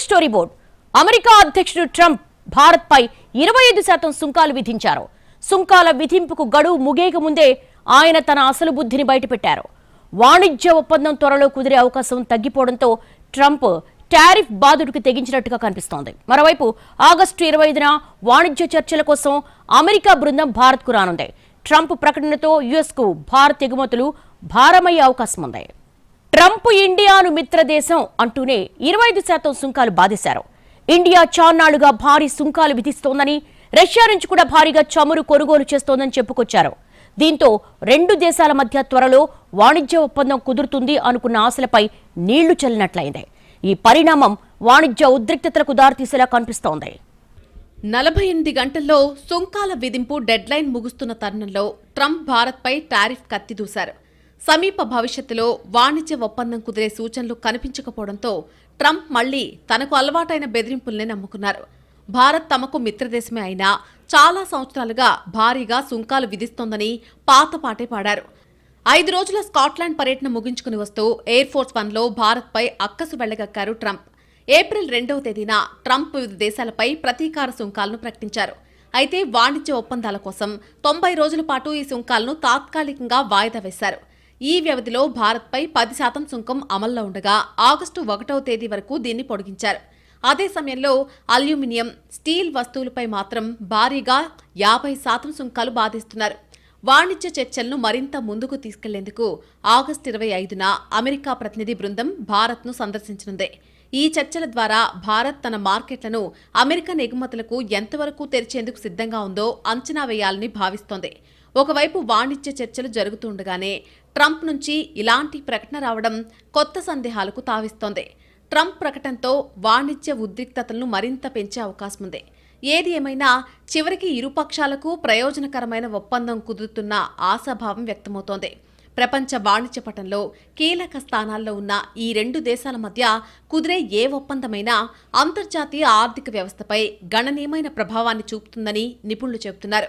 Story board. America అధ్యక్షుడు Trump భారత్పై 25% సుంకాలు విధించారు. సుంకాల విధింపుకు గడువు ముగియక ముందే ఆయన తన అసలు బుద్ధిని బయటపెట్టారు. వాణిజ్య ఒప్పందం త్వరలో కుదిరే అవకాశం తగ్గిపోవడంతో ట్రంప్ టారిఫ్ బాదుడికి తెగించినట్టుగా కనిపిస్తోంది. మరోవైపు ఆగస్టు 25న వాణిజ్య చర్చల కోసం అమెరికా బృందం భారత్కు రానుంది. ట్రంప్ ప్రకటనతో యుఎస్కు భారత్ ఎగుమతులు భారమయ్యే అవకాశం ఉంది. ట్రంప్ ఇండియాను మిత్రదేశం అంటూనే 25% సుంకాలు బాధేశారు. ఇండియా చాన్నాళ్లుగా భారీ సుంకాలు విధిస్తోందని, రష్యా నుంచి కూడా భారీగా చమురు కొనుగోలు చేస్తోందని చెప్పుకొచ్చారు. దీంతో రెండు దేశాల మధ్య త్వరలో వాణిజ్య ఒప్పందం కుదురుతుంది అనుకున్న ఆశలపై నీళ్లు చల్లినట్లయింది. ఈ పరిణామం వాణిజ్య ఉద్రిక్తతలకు దారితీసేలా కనిపిస్తోంది. 48 గంటల్లో సుంకాల విధింపు డెడ్లైన్ ముగుస్తున్న తరుణంలో ట్రంప్ భారత్పై టారిఫ్ కత్తిదూశారు. సమీప భవిష్యత్తులో వాణిజ్య ఒప్పందం కుదిరే సూచనలు కనిపించకపోవడంతో ట్రంప్ మళ్లీ తనకు అలవాటైన బెదిరింపుల్నే నమ్ముకున్నారు. భారత్ తమకు మిత్రదేశమే అయినా చాలా సంవత్సరాలుగా భారీగా సుంకాలు విధిస్తోందని పాతపాటే పాడారు. 5 రోజుల స్కాట్లాండ్ పర్యటన ముగించుకుని వస్తూ ఎయిర్ ఫోర్స్ 1లో భారత్పై అక్కసు వెళ్లగక్కారు ట్రంప్. ఏప్రిల్ 2వ తేదీన ట్రంప్ వివిధ దేశాలపై ప్రతీకార సుంకాలను ప్రకటించారు. అయితే వాణిజ్య ఒప్పందాల కోసం 90 రోజుల పాటు ఈ సుంకాలను తాత్కాలికంగా వాయిదా వేశారు. ఈ వ్యవధిలో భారత్పై 10% సుంకం అమల్లో ఉండగా ఆగస్టు 1వ తేదీ వరకు దీన్ని పొడిగించారు. అదే సమయంలో అల్యూమినియం, స్టీల్ వస్తువులపై మాత్రం భారీగా 50% సుంకాలు బాధిస్తున్నారు. వాణిజ్య చర్చలను మరింత ముందుకు తీసుకెళ్లేందుకు ఆగస్టు 25న అమెరికా ప్రతినిధి బృందం భారత్ను సందర్శించనుంది. ఈ చర్చల ద్వారా భారత్ తన మార్కెట్లను అమెరికన్ ఎగుమతులకు ఎంతవరకు తెరిచేందుకు సిద్ధంగా ఉందో అంచనా వేయాలని భావిస్తోంది. ఒకవైపు వాణిజ్య చర్చలు జరుగుతుండగానే ట్రంప్ నుంచి ఇలాంటి ప్రకటన రావడం కొత్త సందేహాలకు తావిస్తోంది. ట్రంప్ ప్రకటనతో వాణిజ్య ఉద్రిక్తతలను మరింత పెంచే అవకాశం ఉంది. ఏది ఏమైనా చివరికి ఇరుపక్షాలకు ప్రయోజనకరమైన ఒప్పందం కుదురుతున్న ఆశాభావం వ్యక్తమవుతోంది. ప్రపంచ వాణిజ్య పటంలో కీలక స్థానాల్లో ఉన్న ఈ రెండు దేశాల మధ్య కుదిరే ఏ ఒప్పందమైనా అంతర్జాతీయ ఆర్థిక వ్యవస్థపై గణనీయమైన ప్రభావాన్ని చూపుతుందని నిపుణులు చెబుతున్నారు.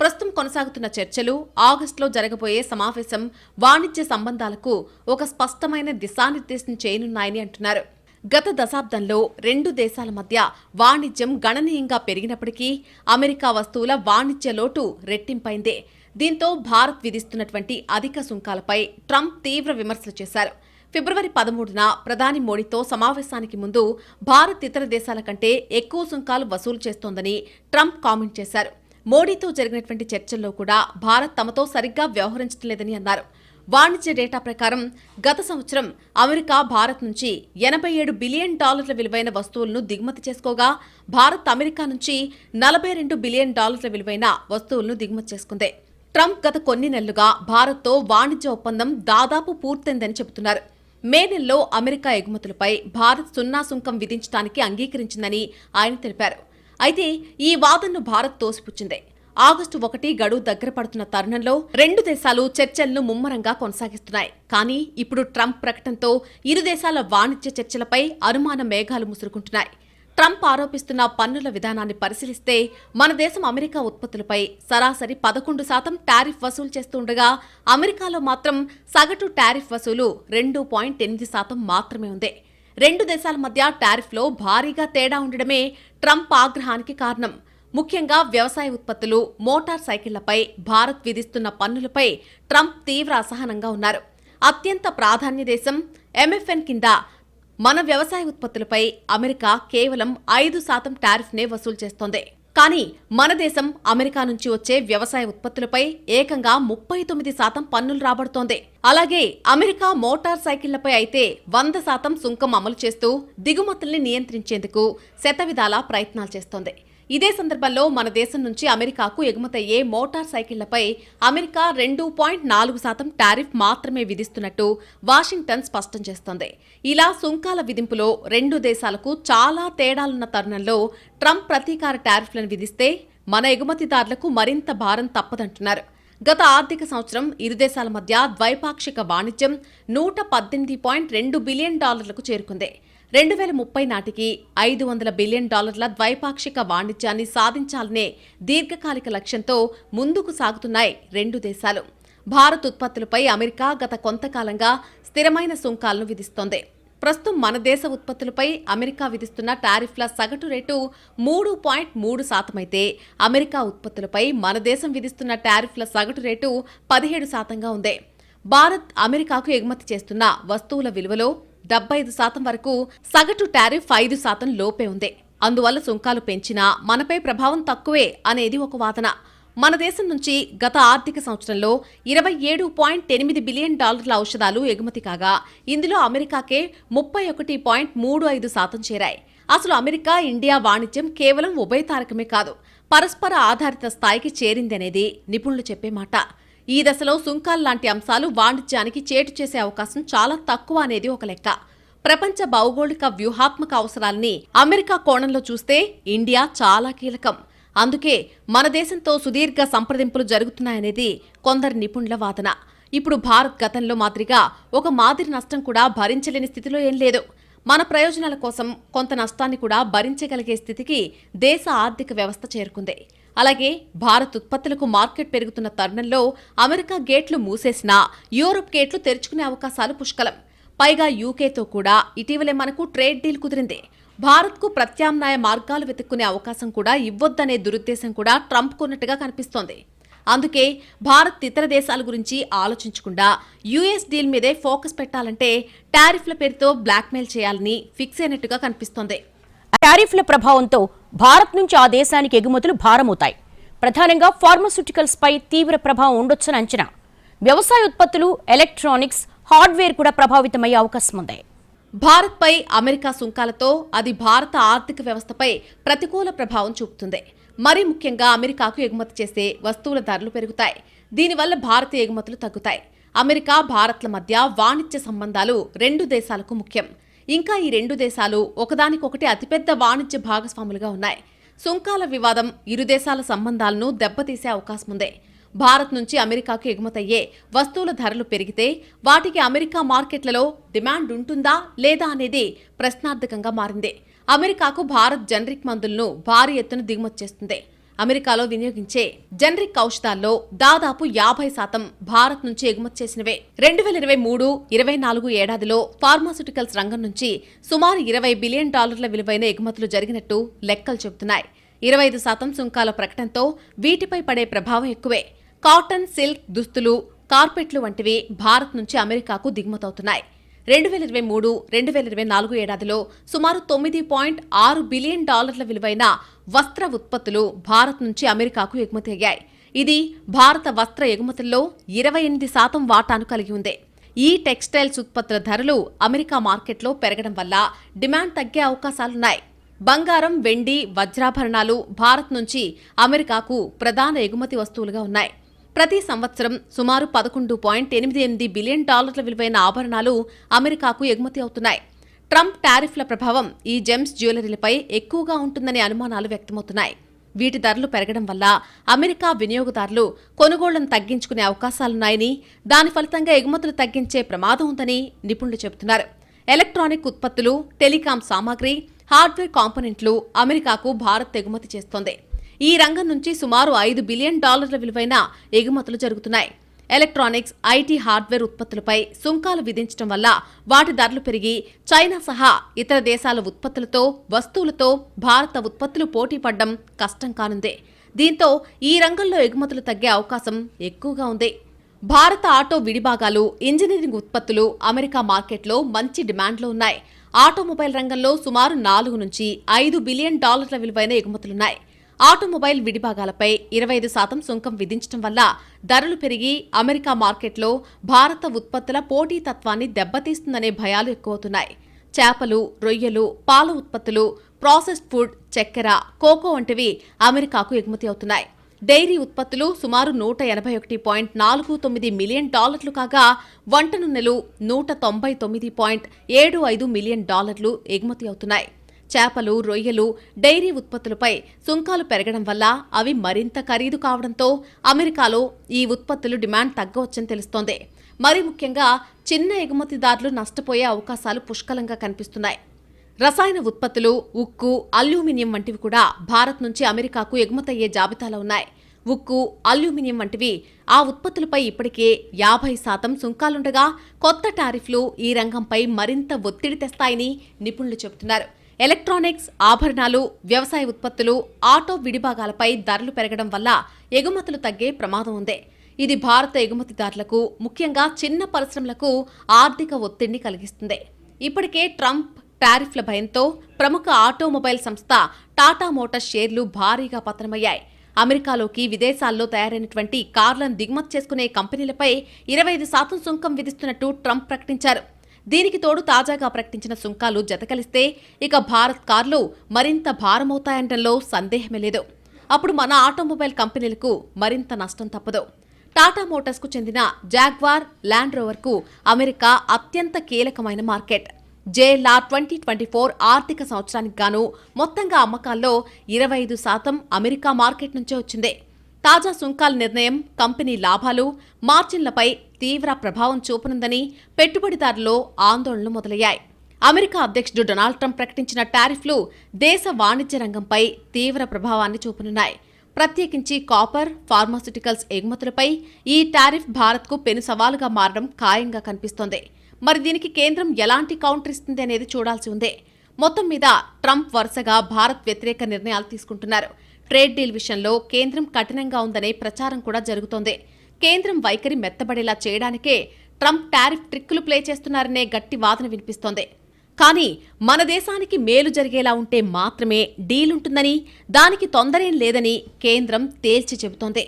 ప్రస్తుతం కొనసాగుతున్న చర్చలు, ఆగస్టులో జరగబోయే సమావేశం వాణిజ్య సంబంధాలకు ఒక స్పష్టమైన దిశానిర్దేశం చేయనున్నాయని అంటున్నారు. గత దశాబ్దంలో రెండు దేశాల మధ్య వాణిజ్యం గణనీయంగా పెరిగినప్పటికీ అమెరికా వస్తువుల వాణిజ్య లోటు రెట్టింపైందే. దీంతో భారత్ విధిస్తున్నటువంటి అధిక సుంకాలపై ట్రంప్ తీవ్ర విమర్శలు చేశారు. ఫిబ్రవరి 13న ప్రధాని మోడీతో సమావేశానికి ముందు భారత్ ఇతర దేశాల కంటే ఎక్కువ సుంకాలు వసూలు చేస్తోందని ట్రంప్ కామెంట్ చేశారు. మోడీతో జరిగినటువంటి చర్చల్లో కూడా భారత్ తమతో సరిగ్గా వ్యవహరించడం లేదని అన్నారు. వాణిజ్య డేటా ప్రకారం గత సంవత్సరం అమెరికా భారత్ నుంచి $87 బిలియన్ విలువైన వస్తువులను దిగుమతి చేసుకోగా, భారత్ అమెరికా నుంచి $42 బిలియన్ విలువైన వస్తువులను దిగుమతి చేసుకుంది. ట్రంప్ గత కొన్ని నెలలుగా భారత్తో వాణిజ్య ఒప్పందం దాదాపు పూర్తయిందని చెబుతున్నారు. మే నెలలో అమెరికా ఎగుమతులపై భారత్ 0 సుంకం విధించడానికి అంగీకరించిందని ఆయన తెలిపారు. అయితే ఈ వాదనను భారత్ తోసిపుచ్చింది. ఆగస్టు 1 గడువు దగ్గర పడుతున్న తరుణంలో రెండు దేశాలు చర్చలను ముమ్మరంగా కొనసాగిస్తున్నాయి. కానీ ఇప్పుడు ట్రంప్ ప్రకటనతో ఇరు దేశాల వాణిజ్య చర్చలపై అనుమాన మేఘాలు ముసురుకుంటున్నాయి. ట్రంప్ ఆరోపిస్తున్న పన్నుల విధానాన్ని పరిశీలిస్తే మన దేశం అమెరికా ఉత్పత్తులపై సరాసరి 11% టారిఫ్ వసూలు చేస్తుండగా, అమెరికాలో మాత్రం సగటు టారిఫ్ వసూలు 2.8% మాత్రమే ఉంది. రెండు దేశాల మధ్య టారిఫ్లో భారీగా తేడా ఉండడమే ట్రంప్ ఆగ్రహానికి కారణం. ముఖ్యంగా వ్యవసాయ ఉత్పత్తులు, మోటార్ సైకిళ్లపై భారత్ విధిస్తున్న పన్నులపై ట్రంప్ తీవ్ర అసహనంగా ఉన్నారు. అత్యంత ప్రాధాన్య దేశం MFN కింద మన వ్యవసాయ ఉత్పత్తులపై అమెరికా కేవలం 5% టారిఫ్నే వసూలు చేస్తోంది. కానీ మన దేశం అమెరికా నుంచి వచ్చే వ్యవసాయ ఉత్పత్తులపై ఏకంగా 39% పన్నులు రాబడుతోంది. అలాగే అమెరికా మోటార్ సైకిళ్లపై అయితే 100% సుంకం అమలు చేస్తూ దిగుమతుల్ని నియంత్రించేందుకు శతవిధాలా ప్రయత్నాలు చేస్తోంది. ఇదే సందర్భంలో మన దేశం నుంచి అమెరికాకు ఎగుమతయ్యే మోటార్ సైకిళ్లపై అమెరికా 2.4% టారిఫ్ మాత్రమే విధిస్తున్నట్టు వాషింగ్టన్ స్పష్టం చేస్తోంది. ఇలా సుంకాల విధింపులో రెండు దేశాలకు చాలా తేడాలున్న తరుణంలో ట్రంప్ ప్రతీకార టారిఫ్లను విధిస్తే మన ఎగుమతిదారులకు మరింత భారం తప్పదంటున్నారు. గత ఆర్థిక సంవత్సరం ఇరు దేశాల మధ్య ద్వైపాక్షిక వాణిజ్యం $118.2 బిలియన్ చేరుకుంది. 2030 నాటికి $500 బిలియన్ ద్వైపాక్షిక వాణిజ్యాన్ని సాధించాలనే దీర్ఘకాలిక లక్ష్యంతో ముందుకు సాగుతున్నాయి రెండు దేశాలు. భారత్ ఉత్పత్తులపై అమెరికా గత కొంతకాలంగా స్థిరమైన సుంకాలను విధిస్తోంది. ప్రస్తుతం మన దేశ ఉత్పత్తులపై అమెరికా విధిస్తున్న టారిఫ్ల సగటు రేటు 3.3% అయితే అమెరికా ఉత్పత్తులపై మన దేశం విధిస్తున్న టారిఫ్ల సగటు రేటు 17%గా ఉంది. భారత్ అమెరికాకు ఎగుమతి చేస్తున్న వస్తువుల విలువలో 75% వరకు సగటు టారిఫ్ 5% లోపే ఉంది. అందువల్ల సుంకాలు పెంచినా మనపై ప్రభావం తక్కువే అనేది ఒక వాదన. మన దేశం నుంచి గత ఆర్థిక సంవత్సరంలో $27.8 బిలియన్ ఔషధాలు ఎగుమతి కాగా ఇందులో అమెరికాకే 31.35% చేరాయి. అసలు అమెరికా ఇండియా వాణిజ్యం కేవలం ఉభయతారకమే కాదు, పరస్పర ఆధారిత స్థాయికి చేరిందనేది నిపుణులు చెప్పే మాట. ఈ దశలో సుంకాలు లాంటి అంశాలు వాణిజ్యానికి చేటు చేసే అవకాశం చాలా తక్కువ అనేది ఒక లెక్క. ప్రపంచ భౌగోళిక వ్యూహాత్మక అవసరాల్ని అమెరికా కోణంలో చూస్తే ఇండియా చాలా కీలకం. అందుకే మన దేశంతో సుదీర్ఘ సంప్రదింపులు జరుగుతున్నాయనేది కొందరు నిపుణుల వాదన. ఇప్పుడు భారత్ గతంలో మాదిరిగా ఒక మాదిరి నష్టం కూడా భరించలేని స్థితిలో ఏం లేదు. మన ప్రయోజనాల కోసం కొంత నష్టాన్ని కూడా భరించగలిగే స్థితికి దేశ ఆర్థిక వ్యవస్థ చేరుకుంది. అలాగే భారత్ ఉత్పత్తులకు మార్కెట్ పెరుగుతున్న తరుణంలో అమెరికా గేట్లు మూసేసినా యూరోప్ గేట్లు తెరుచుకునే అవకాశాలు పుష్కలం. పైగా యూకేతో కూడా ఇటీవలే మనకు ట్రేడ్ డీల్ కుదిరింది. భారత్కు ప్రత్యామ్నాయ మార్గాలు వెతుక్కునే అవకాశం కూడా ఇవ్వొద్దనే దురుద్దేశం కూడా ట్రంప్కు ఉన్నట్టుగా కనిపిస్తోంది. అందుకే భారత్ ఇతర దేశాల గురించి ఆలోచించకుండా యూఎస్ డీల్ మీదే ఫోకస్ పెట్టాలంటే టారిఫ్ల పేరుతో బ్లాక్మెయిల్ చేయాలని ఫిక్స్ అయినట్టుగా కనిపిస్తోంది. టారిఫ్ల ప్రభావంతో భారత్ నుంచి ఆ దేశానికి ఎగుమతులు భారమవుతాయి. ప్రధానంగా ఫార్మాస్యూటికల్స్ పై తీవ్ర ప్రభావం ఉండొచ్చని అంచనా. వ్యవసాయ ఉత్పత్తులు, ఎలక్ట్రానిక్స్, హార్డ్వేర్ కూడా ప్రభావితమయ్యే అవకాశం ఉంది. భారత్పై అమెరికా సుంకాలతో అది భారత ఆర్థిక వ్యవస్థపై ప్రతికూల ప్రభావం చూపుతుంది. మరీ ముఖ్యంగా అమెరికాకు ఎగుమతి చేసే వస్తువుల ధరలు పెరుగుతాయి. దీనివల్ల భారతీయ ఎగుమతులు తగ్గుతాయి. అమెరికా, భారత్ల మధ్య వాణిజ్య సంబంధాలు రెండు దేశాలకు ముఖ్యం. ఇంకా ఈ రెండు దేశాలు ఒకదానికొకటి అతిపెద్ద వాణిజ్య భాగస్వాములుగా ఉన్నాయి. సుంకాల వివాదం ఇరు దేశాల సంబంధాలను దెబ్బతీసే అవకాశం ఉంది. భారత్ నుంచి అమెరికాకు ఎగుమతయ్యే వస్తువుల ధరలు పెరిగితే వాటికి అమెరికా మార్కెట్లలో డిమాండ్ ఉంటుందా లేదా అనేది ప్రశ్నార్థకంగా మారింది. అమెరికాకు భారత్ జనరిక్ మందులను భారీ ఎత్తున దిగుమతి చేస్తుంది. అమెరికాలో వినియోగించే జనరిక్ ఔషధాల్లో దాదాపు 50% భారత్ నుంచి ఎగుమతి చేసినవే. 2023-24 ఏడాదిలో ఫార్మాస్యూటికల్స్ రంగం నుంచి సుమారు $20 బిలియన్ విలువైన ఎగుమతులు జరిగినట్టు లెక్కలు చెబుతున్నాయి. 25% సుంకాల ప్రకటనతో వీటిపై పడే ప్రభావం ఎక్కువే. కాటన్, సిల్క్, దుస్తులు, కార్పెట్లు వంటివి భారత్ నుంచి అమెరికాకు దిగుమతవుతున్నాయి. 2023-2024 ఏడాదిలో సుమారు $9.6 బిలియన్ విలువైన వస్త్ర ఉత్పత్తులు భారత్ నుంచి అమెరికాకు ఎగుమతి అయ్యాయి. ఇది భారత వస్త్ర ఎగుమతుల్లో 28% వాటాను కలిగి ఉంది. ఈ టెక్స్టైల్స్ ఉత్పత్తుల ధరలు అమెరికా మార్కెట్లో పెరగడం వల్ల డిమాండ్ తగ్గే అవకాశాలున్నాయి. బంగారం, వెండి, వజ్రాభరణాలు భారత్ నుంచి అమెరికాకు ప్రధాన ఎగుమతి వస్తువులుగా ఉన్నాయి. ప్రతి సంవత్సరం సుమారు $11.88 బిలియన్ విలువైన ఆభరణాలు అమెరికాకు ఎగుమతి అవుతున్నాయి. ట్రంప్ టారిఫ్ల ప్రభావం ఈ జెమ్స్ జ్యువెలరీలపై ఎక్కువగా ఉంటుందనే అనుమానాలు వ్యక్తమవుతున్నాయి. వీటి ధరలు పెరగడం వల్ల అమెరికా వినియోగదారులు కొనుగోళ్లను తగ్గించుకునే అవకాశాలున్నాయని, దాని ఫలితంగా ఎగుమతులు తగ్గించే ప్రమాదం ఉందని నిపుణులు చెబుతున్నారు. ఎలక్ట్రానిక్ ఉత్పత్తులు, టెలికాం సామాగ్రి, హార్డ్వేర్ కాంపోనెంట్లు అమెరికాకు భారత్ ఎగుమతి చేస్తోంది. ఈ రంగం నుంచి సుమారు $5 బిలియన్ విలువైన ఎగుమతులు జరుగుతున్నాయి. ఎలక్ట్రానిక్స్, ఐటీ, హార్డ్వేర్ ఉత్పత్తులపై సుంకాలు విధించడం వల్ల వాటి ధరలు పెరిగి చైనా సహా ఇతర దేశాల ఉత్పత్తులతో, వస్తువులతో భారత ఉత్పత్తులు పోటీ పడడం కష్టం కానుంది. దీంతో ఈ రంగంలో ఎగుమతులు తగ్గే అవకాశం ఎక్కువగా ఉంది. భారత ఆటో విడిభాగాలు, ఇంజనీరింగ్ ఉత్పత్తులు అమెరికా మార్కెట్లో మంచి డిమాండ్లో ఉన్నాయి. ఆటోమొబైల్ రంగంలో సుమారు $4-5 బిలియన్ విలువైన ఎగుమతులున్నాయి. ఆటోమొబైల్ విడిభాగాలపై 25% సుంకం విధించడం వల్ల ధరలు పెరిగి అమెరికా మార్కెట్లో భారత ఉత్పత్తుల పోటీతత్వాన్ని దెబ్బతీస్తుందనే భయాలు ఎక్కువవుతున్నాయి. చేపలు, రొయ్యలు, పాల ఉత్పత్తులు, ప్రాసెస్డ్ ఫుడ్, చక్కెర, కోకో వంటివి అమెరికాకు ఎగుమతి అవుతున్నాయి. డైరీ ఉత్పత్తులు సుమారు $121.49 మిలియన్ కాగా వంట నూనెలు $199.75 మిలియన్ ఎగుమతి అవుతున్నాయి. చేపలు, రొయ్యలు, డైరీ ఉత్పత్తులపై సుంకాలు పెరగడం వల్ల అవి మరింత ఖరీదు కావడంతో అమెరికాలో ఈ ఉత్పత్తులు డిమాండ్ తగ్గవచ్చని తెలుస్తోంది. మరి ముఖ్యంగా చిన్న ఎగుమతిదారులు నష్టపోయే అవకాశాలు పుష్కలంగా కనిపిస్తున్నాయి. రసాయన ఉత్పత్తులు, ఉక్కు, అల్యూమినియం వంటివి కూడా భారత్ నుంచి అమెరికాకు ఎగుమతయ్యే జాబితాలో ఉన్నాయి. ఉక్కు, అల్యూమినియం వంటివి ఆ ఉత్పత్తులపై ఇప్పటికే 50% సుంకాలుండగా కొత్త టారిఫ్లు ఈ రంగంపై మరింత ఒత్తిడి తెస్తాయని నిపుణులు చెబుతున్నారు. ఎలక్ట్రానిక్స్, ఆభరణాలు, వ్యవసాయ ఉత్పత్తులు, ఆటో విడిభాగాలపై ధరలు పెరగడం వల్ల ఎగుమతులు తగ్గే ప్రమాదం ఉంది. ఇది భారత ఎగుమతిదారులకు, ముఖ్యంగా చిన్న పరిశ్రమలకు ఆర్థిక ఒత్తిడిని కలిగిస్తుంది. ఇప్పటికే ట్రంప్ టారిఫ్ల భయంతో ప్రముఖ ఆటోమొబైల్ సంస్థ టాటా మోటార్స్ షేర్లు భారీగా పతనమయ్యాయి. అమెరికాలోకి విదేశాల్లో తయారైనటువంటి కార్లను దిగుమతి చేసుకునే కంపెనీలపై 25% సుంకం విధిస్తున్నట్టు ట్రంప్ ప్రకటించారు. దీనికి తోడు తాజాగా ప్రకటించిన సుంకాలు జతకలిస్తే ఇక భారత్ కార్లు మరింత భారమవుతాయనడంలో సందేహమే లేదు. అప్పుడు మన ఆటోమొబైల్ కంపెనీలకు మరింత నష్టం తప్పదు. టాటా మోటార్స్కు చెందిన జాగ్వార్, ల్యాండ్ రోవర్కు అమెరికా అత్యంత కీలకమైన మార్కెట్. జేఎల్ఆర్ 2024 ఆర్థిక సంవత్సరానికి గాను మొత్తంగా అమ్మకాల్లో 25% అమెరికా మార్కెట్ నుంచే వచ్చింది. తాజా సుంకాల నిర్ణయం కంపెనీ లాభాలు, మార్జిన్లపై తీవ్ర ప్రభావం చూపనుందని పెట్టుబడిదారుల్లో ఆందోళనలు మొదలయ్యాయి. అమెరికా అధ్యక్షుడు డొనాల్డ్ ట్రంప్ ప్రకటించిన టారిఫ్లు దేశ వాణిజ్య రంగంపై తీవ్ర ప్రభావాన్ని చూపనున్నాయి. ప్రత్యేకించి కాపర్, ఫార్మాస్యూటికల్స్ ఎగుమతులపై ఈ టారిఫ్ భారత్కు పెను సవాలుగా మారడం ఖాయంగా కనిపిస్తోంది. మరి దీనికి కేంద్రం ఎలాంటి కౌంటర్ ఇస్తుంది అనేది చూడాల్సి ఉంది. మొత్తం మీద ట్రంప్ వరుసగా భారత్ వ్యతిరేక నిర్ణయాలు తీసుకుంటున్నారు. ట్రేడ్ డీల్ విషయంలో కేంద్రం కఠినంగా ఉందనే ప్రచారం కూడా జరుగుతోంది. కేంద్రం వైఖరి మెత్తబడేలా చేయడానికే ట్రంప్ టారిఫ్ ట్రిక్కులు ప్లే చేస్తున్నారనే గట్టి వాదన వినిపిస్తోంది. కానీ మన దేశానికి మేలు జరిగేలా ఉంటే మాత్రమే డీల్ ఉంటుందని, దానికి తొందరేం లేదని కేంద్రం తేల్చి చెబుతోంది.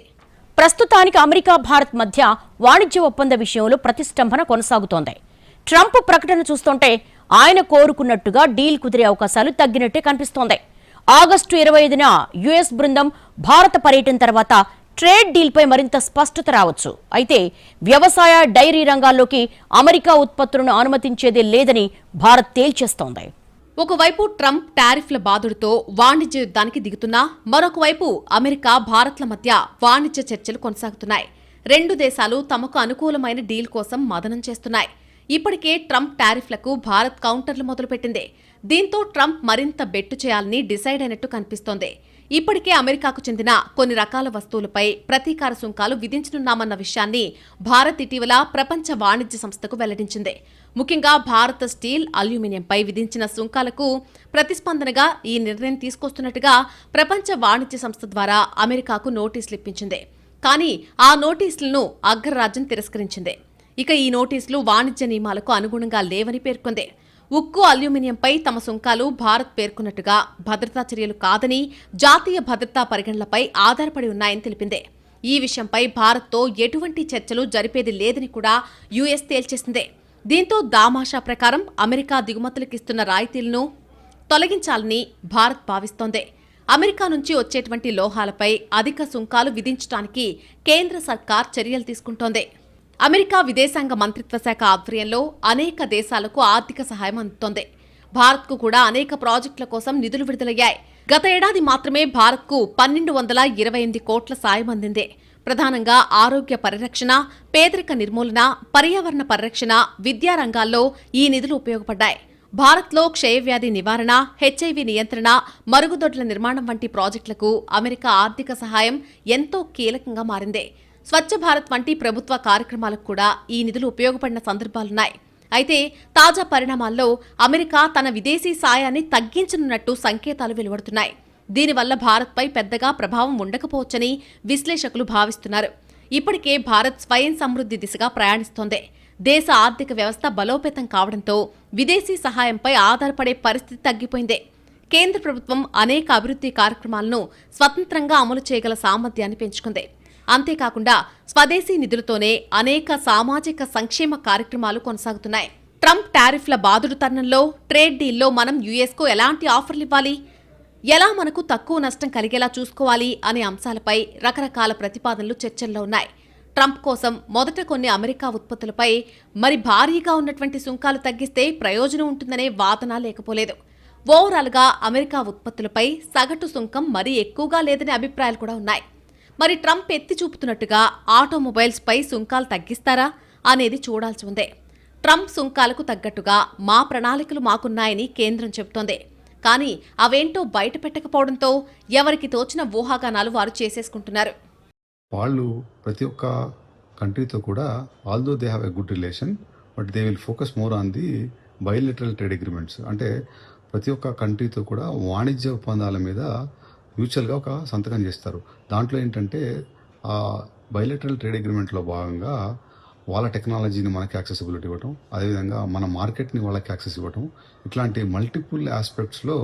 ప్రస్తుతానికి అమెరికా, భారత్ మధ్య వాణిజ్య ఒప్పంద విషయంలో ప్రతిష్టంభన కొనసాగుతోంది. ట్రంప్ ప్రకటన చూస్తుంటే ఆయన కోరుకున్నట్టుగా డీల్ కుదిరే అవకాశాలు తగ్గినట్టే కనిపిస్తోంది. ఆగస్టు 25న యుఎస్ బృందం భారత పర్యటన తర్వాత ట్రేడ్ డీల్పై మరింత స్పష్టత రావచ్చు. అయితే వ్యవసాయ, డైరీ రంగాల్లోకి అమెరికా ఉత్పత్తులను అనుమతించేదే లేదని భారత్ తేల్చేస్తోంది. ఒకవైపు ట్రంప్ టారిఫ్ల బాదుడుతో వాణిజ్య యుద్ధానికి దిగుతున్నా, మరొకవైపు అమెరికా, భారత్ల మధ్య వాణిజ్య చర్చలు కొనసాగుతున్నాయి. రెండు దేశాలు తమకు అనుకూలమైన డీల్ కోసం మదనం చేస్తున్నాయి. ఇప్పటికే ట్రంప్ టారిఫ్లకు భారత్ కౌంటర్లు మొదలుపెట్టింది. దీంతో ట్రంప్ మరింత బెట్టు చేయాలని డిసైడ్ అయినట్టు కనిపిస్తోంది. ఇప్పటికే అమెరికాకు చెందిన కొన్ని రకాల వస్తువులపై ప్రతీకార సుంకాలు విధించనున్నామన్న విషయాన్ని భారత్ ఇటీవల ప్రపంచ వాణిజ్య సంస్థకు వెల్లడించింది. ముఖ్యంగా భారత స్టీల్, అల్యూమినియంపై విధించిన సుంకాలకు ప్రతిస్పందనగా ఈ నిర్ణయం తీసుకొస్తున్నట్టుగా ప్రపంచ వాణిజ్య సంస్థ ద్వారా అమెరికాకు నోటీసులు ఇప్పించింది. కానీ ఆ నోటీసులను అగ్రరాజ్యం తిరస్కరించింది. ఇక ఈ నోటీసులు వాణిజ్య నియమాలకు అనుగుణంగా లేవని పేర్కొంది. ఉక్కు, అల్యూమినియంపై తమ సుంకాలు భారత్ పేర్కొన్నట్టుగా భద్రతా చర్యలు కాదని, జాతీయ భద్రతా పరిగణనలపై ఆధారపడి ఉన్నాయని తెలిపింది. ఈ విషయంపై భారత్తో ఎటువంటి చర్చలు జరిపేది లేదని కూడా యుఎస్ తేల్చేసింది. దీంతో దామాషా ప్రకారం అమెరికా దిగుమతులకిస్తున్న రాయితీలను తొలగించాలని భారత్ భావిస్తోంది. అమెరికా నుంచి వచ్చేటువంటి లోహాలపై అధిక సుంకాలు విధించడానికి కేంద్ర సర్కార్ చర్యలు తీసుకుంటోంది. అమెరికా విదేశాంగ మంత్రిత్వ శాఖ ఆధ్వర్యంలో అనేక దేశాలకు ఆర్థిక సహాయం అందుతోంది. భారత్కు కూడా అనేక ప్రాజెక్టుల కోసం నిధులు విడుదలయ్యాయి. గత ఏడాది మాత్రమే భారత్కు 1228 కోట్ల సాయం అందింది. ప్రధానంగా ఆరోగ్య పరిరక్షణ, పేదరిక నిర్మూలన, పర్యావరణ పరిరక్షణ, విద్యా రంగాల్లో ఈ నిధులు ఉపయోగపడ్డాయి. భారత్లో క్షయవ్యాధి నివారణ, హెచ్ఐవి నియంత్రణ, మరుగుదొడ్ల నిర్మాణం వంటి ప్రాజెక్టులకు అమెరికా ఆర్థిక సహాయం ఎంతో కీలకంగా మారింది. స్వచ్ఛ భారత్ వంటి ప్రభుత్వ కార్యక్రమాలకు కూడా ఈ నిధులు ఉపయోగపడిన సందర్భాలున్నాయి. అయితే తాజా పరిణామాల్లో అమెరికా తన విదేశీ సాయాన్ని తగ్గించనున్నట్టు సంకేతాలు వెలువడుతున్నాయి. దీనివల్ల భారత్పై పెద్దగా ప్రభావం ఉండకపోవచ్చని విశ్లేషకులు భావిస్తున్నారు. ఇప్పటికే భారత్ స్వయం సమృద్ధి దిశగా ప్రయాణిస్తోంది. దేశ ఆర్థిక వ్యవస్థ బలోపేతం కావడంతో విదేశీ సహాయంపై ఆధారపడే పరిస్థితి తగ్గిపోయింది. కేంద్ర ప్రభుత్వం అనేక అభివృద్ధి కార్యక్రమాలను స్వతంత్రంగా అమలు చేయగల సామర్థ్యాన్ని పెంచుకుంది. అంతేకాకుండా స్వదేశీ నిధులతోనే అనేక సామాజిక సంక్షేమ కార్యక్రమాలు కొనసాగుతున్నాయి. ట్రంప్ టారిఫ్ల బాదుడు తరుణంలో ట్రేడ్ డీల్లో మనం యుఎస్కు ఎలాంటి ఆఫర్లు ఇవ్వాలి, ఎలా మనకు తక్కువ నష్టం కలిగేలా చూసుకోవాలి అనే అంశాలపై రకరకాల ప్రతిపాదనలు చర్చల్లో ఉన్నాయి. ట్రంప్ కోసం మొదట కొన్ని అమెరికా ఉత్పత్తులపై మరి భారీగా ఉన్నటువంటి సుంకాలు తగ్గిస్తే ప్రయోజనం ఉంటుందనే వాదన లేకపోలేదు. ఓవరాల్గా అమెరికా ఉత్పత్తులపై సగటు సుంకం మరీ ఎక్కువగా లేదనే అభిప్రాయాలు కూడా ఉన్నాయి. మరి ట్రంప్ ఎత్తి చూపుతున్నట్టుగా ఆటోమొబైల్స్ పై సుంకాలు తగ్గిస్తారా అనేది చూడాల్సి ఉంది. ట్రంప్ సుంకాలకు తగ్గట్టుగా మా ప్రణాళికలు మాకున్నాయని కేంద్రం చెబుతోంది. కానీ అవేంటో బయట పెట్టకపోవడంతో ఎవరికి తోచిన ఊహాగానాలు వారు చేసేసుకుంటున్నారు. వాళ్ళు ప్రతి ఒక్క కంట్రీతో కూడా although they have a good relation, but they will focus more on the bilateral trade agreements. అంటే ప్రతి ఒక్క కంట్రీతో కూడా వాణిజ్య ఒప్పందాల మీద మ్యూచువల్గా ఒక సంతకం చేస్తారు. దాంట్లో ఏంటంటే ఆ బయోలిటరల్ ట్రేడ్ అగ్రిమెంట్లో భాగంగా వాళ్ళ టెక్నాలజీని మనకి యాక్సెసిబిలిటీ ఇవ్వటం, అదేవిధంగా మన మార్కెట్ని వాళ్ళకి యాక్సెస్ ఇవ్వటం, ఇట్లాంటి మల్టిపుల్ ఆస్పెక్ట్స్లో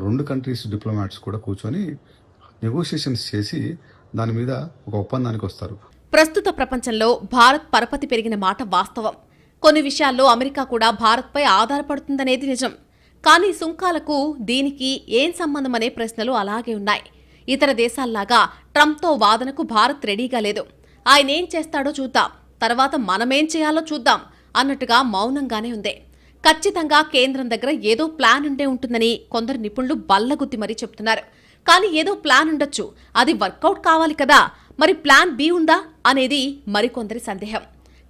రెండు కంట్రీస్ డిప్లొమాట్స్ కూడా కూర్చొని నెగోషియేషన్స్ చేసి దాని మీద ఒక ఒప్పందానికి వస్తారు. ప్రస్తుత ప్రపంచంలో భారత్ పరపతి పెరిగిన మాట వాస్తవం. కొన్ని విషయాల్లో అమెరికా కూడా భారత్పై ఆధారపడుతుందనేది నిజం. కానీ సుంకాలకు దీనికి ఏం సంబంధమనే ప్రశ్నలు అలాగే ఉన్నాయి. ఇతర దేశాల్లాగా ట్రంప్తో వాదనకు భారత్ రెడీగా లేదు. ఆయన ఏం చేస్తాడో చూద్దాం, తర్వాత మనమేం చేయాలో చూద్దాం అన్నట్టుగా మౌనంగానే ఉంది. ఖచ్చితంగా కేంద్రం దగ్గర ఏదో ప్లాన్ ఉండే ఉంటుందని కొందరు నిపుణులు బల్లగుద్ది మరీ చెప్తున్నారు. కానీ ఏదో ప్లాన్ ఉండొచ్చు, అది వర్కౌట్ కావాలి కదా, మరి ప్లాన్ బి ఉందా అనేది మరికొందరి సందేహం.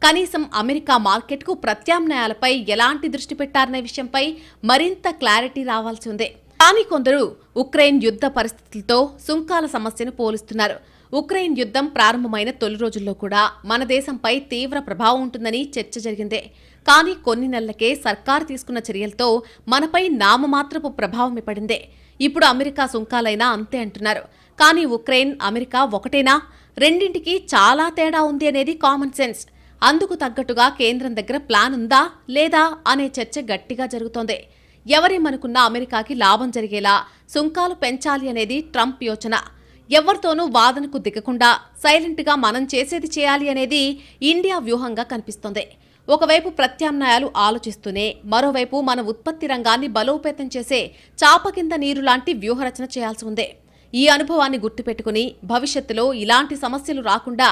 కనీసం అమెరికా మార్కెట్కు ప్రత్యామ్నాయాలపై ఎలాంటి దృష్టి పెట్టారనే విషయంపై మరింత క్లారిటీ రావాల్సి ఉంది. కానీ కొందరు ఉక్రెయిన్ యుద్ధ పరిస్థితులతో సుంకాల సమస్యను పోలుస్తున్నారు. ఉక్రెయిన్ యుద్ధం ప్రారంభమైన తొలి రోజుల్లో కూడా మన దేశంపై తీవ్ర ప్రభావం ఉంటుందని చర్చ జరిగిందే. కానీ కొన్ని నెలలకే సర్కారు తీసుకున్న చర్యలతో మనపై నామమాత్రపు ప్రభావం పడిందే. ఇప్పుడు అమెరికా సుంకాలైనా అంతే అంటున్నారు. కానీ ఉక్రెయిన్, అమెరికా ఒకటేనా? రెండింటికి చాలా తేడా ఉంది అనేది కామన్ సెన్స్. అందుకు తగ్గట్టుగా కేంద్రం దగ్గర ప్లాన్ ఉందా లేదా అనే చర్చ గట్టిగా జరుగుతోంది. ఎవరేమనుకున్నా అమెరికాకి లాభం జరిగేలా సుంకాలు పెంచాలి అనేది ట్రంప్ యోచన. ఎవరితోనూ వాదనకు దిగకుండా సైలెంట్గా మనం చేసేది చేయాలి అనేది ఇండియా వ్యూహంగా కనిపిస్తోంది. ఒకవైపు ప్రత్యామ్నాయాలు ఆలోచిస్తూనే మరోవైపు మన ఉత్పత్తి రంగాన్ని బలోపేతం చేసే చాప కింద నీరు లాంటి వ్యూహరచన చేయాల్సి ఉంది. ఈ అనుభవాన్ని గుర్తుపెట్టుకుని భవిష్యత్తులో ఇలాంటి సమస్యలు రాకుండా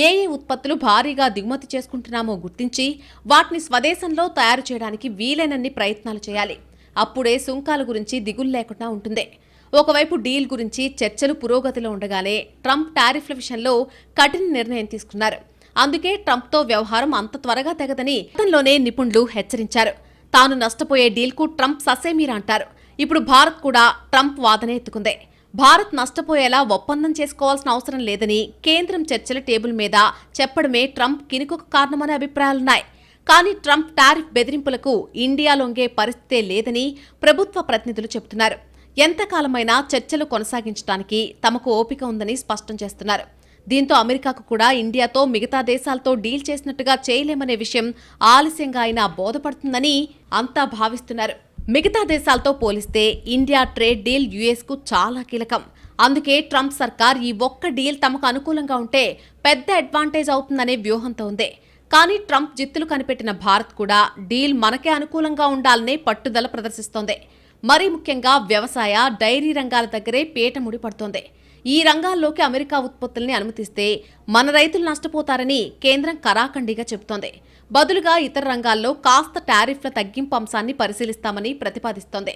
ఏ ఉత్పత్తులు భారీగా దిగుమతి చేసుకుంటున్నామో గుర్తించి వాటిని స్వదేశంలో తయారు చేయడానికి వీలైనన్ని ప్రయత్నాలు చేయాలి. అప్పుడే సుంకాల గురించి దిగులు లేకుండా ఉంటుంది. ఒకవైపు డీల్ గురించి చర్చలు పురోగతిలో ఉండగానే ట్రంప్ టారిఫ్ల విషయంలో కఠిన నిర్ణయం తీసుకున్నారు. అందుకే ట్రంప్తో వ్యవహారం అంత త్వరగా తెగదని గతంలోనే నిపుణులు హెచ్చరించారు. తాను నష్టపోయే డీల్కు ట్రంప్ ససేమీరా అంటారు. ఇప్పుడు భారత్ కూడా ట్రంప్ వాదన ఎత్తుకుంది. భారత్ నష్టపోయేలా ఒప్పందం చేసుకోవాల్సిన అవసరం లేదని కేంద్రం చర్చల టేబుల్ మీద చెప్పడమే ట్రంప్ కినుకొక కారణమనే అభిప్రాయాలున్నాయి. కానీ ట్రంప్ టారిఫ్ బెదిరింపులకు ఇండియా లొంగే పరిస్థితే లేదని ప్రభుత్వ ప్రతినిధులు చెబుతున్నారు. ఎంతకాలమైనా చర్చలు కొనసాగించడానికి తమకు ఓపిక ఉందని స్పష్టం చేస్తున్నారు. దీంతో అమెరికాకు కూడా ఇండియాతో మిగతా దేశాలతో డీల్ చేసినట్టుగా చేయలేమనే విషయం ఆలస్యంగా అయినా బోధపడుతుందని అంతా భావిస్తున్నారు. మిగతా దేశాలతో పోలిస్తే ఇండియా ట్రేడ్ డీల్ యుఎస్కు చాలా కీలకం. అందుకే ట్రంప్ సర్కార్ ఈ ఒక్క డీల్ తమకు అనుకూలంగా ఉంటే పెద్ద అడ్వాంటేజ్ అవుతుందనే వ్యూహంతో ఉంది. కానీ ట్రంప్ జిత్తులు కనిపెట్టిన భారత్ కూడా డీల్ మనకే అనుకూలంగా ఉండాలనే పట్టుదల ప్రదర్శిస్తోంది. మరీ ముఖ్యంగా వ్యవసాయ, డైరీ రంగాల దగ్గరే పీట ముడిపడుతోంది. ఈ రంగాల్లోకి అమెరికా ఉత్పత్తుల్ని అనుమతిస్తే మన రైతులు నష్టపోతారని కేంద్రం కరాఖండిగా చెబుతోంది. బదులుగా ఇతర రంగాల్లో కాస్త టారిఫ్ల తగ్గింపు అంశాన్ని పరిశీలిస్తామని ప్రతిపాదిస్తోంది.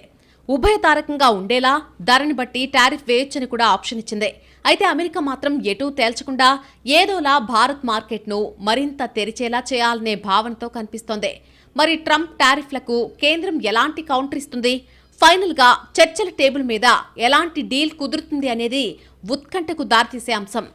ఉభయతారకంగా ఉండేలా ధరని బట్టి టారిఫ్ వేయొచ్చని కూడా ఆప్షన్ ఇచ్చింది. అయితే అమెరికా మాత్రం ఎటూ తేల్చకుండా ఏదోలా భారత్ మార్కెట్ను మరింత తెరిచేలా చేయాలనే భావనతో కనిపిస్తోంది. మరి ట్రంప్ టారిఫ్లకు కేంద్రం ఎలాంటి కౌంటర్ ఇస్తుంది? ఫైనల్గా చర్చల టేబుల్ మీద ఎలాంటి డీల్ కుదురుతుంది అనేది ఉత్కంఠకు దారితీసే అంశం.